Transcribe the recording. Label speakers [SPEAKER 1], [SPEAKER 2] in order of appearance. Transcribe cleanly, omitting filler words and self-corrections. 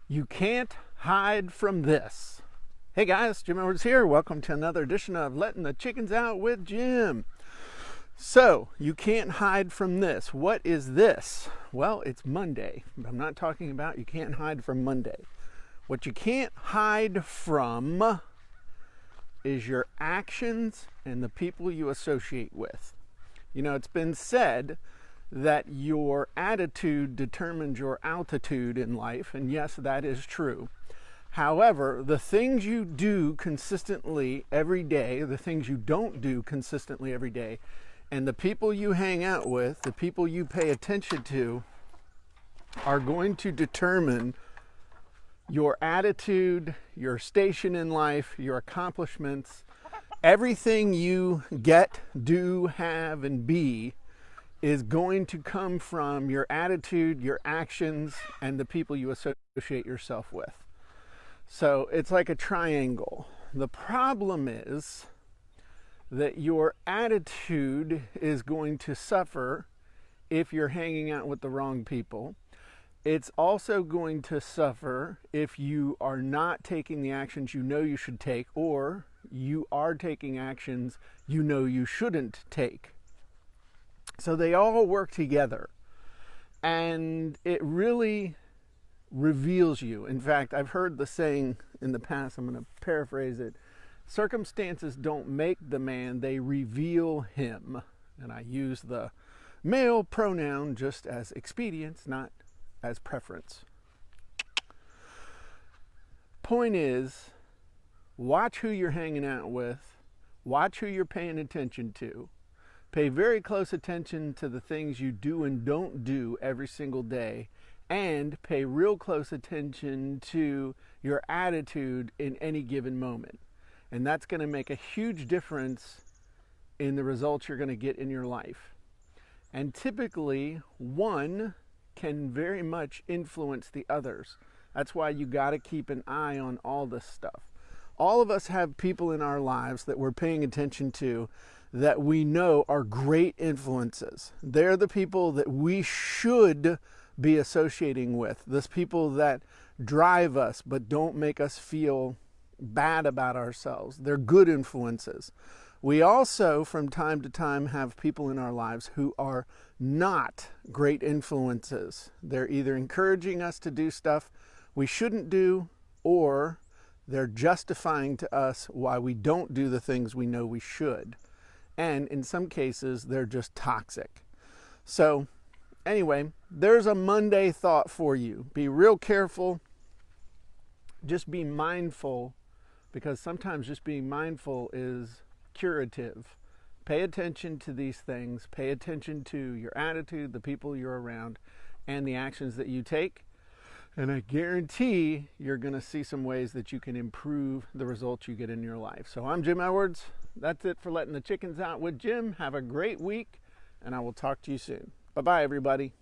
[SPEAKER 1] You can't hide from this. Hey guys, Jim Edwards here. Welcome to another edition of Letting the Chickens Out with Jim. So, you can't hide from this. What is this? Well, it's Monday. I'm not talking about you can't hide from Monday. What you can't hide from is your actions and the people you associate with. You know, it's been said that your attitude determines your altitude in life, and yes, that is true. However, the things you do consistently every day, the things you don't do consistently every day, and the people you hang out with, the people you pay attention to, are going to determine your attitude, your station in life, your accomplishments. Everything you get, do, have, and be is going to come from your attitude, your actions, and the people you associate yourself with. So it's like a triangle. The problem is that your attitude is going to suffer if you're hanging out with the wrong people. It's also going to suffer if you are not taking the actions you know you should take, or you are taking actions you know you shouldn't take. So they all work together, and it really reveals you. In fact, I've heard the saying in the past, I'm going to paraphrase it: circumstances don't make the man, they reveal him. And I use the male pronoun just as expedience, not as preference. Point is, watch who you're hanging out with, watch who you're paying attention to. Pay very close attention to the things you do and don't do every single day, and pay real close attention to your attitude in any given moment. And that's going to make a huge difference in the results you're going to get in your life. And typically, one can very much influence the others. That's why you got to keep an eye on all this stuff. All of us have people in our lives that we're paying attention to that we know are great influences. They're the people that we should be associating with. Those people that drive us but don't make us feel bad about ourselves. They're good influences. We also, from time to time, have people in our lives who are not great influences. They're either encouraging us to do stuff we shouldn't do, or they're justifying to us why we don't do the things we know we should. And in some cases, they're just toxic. So anyway, there's a Monday thought for you. Be real careful. Just be mindful, because sometimes just being mindful is curative. Pay attention to these things. Pay attention to your attitude, the people you're around, and the actions that you take. And I guarantee you're going to see some ways that you can improve the results you get in your life. So I'm Jim Edwards. That's it for Letting the Chickens Out with Jim. Have a great week, and I will talk to you soon. Bye-bye, everybody.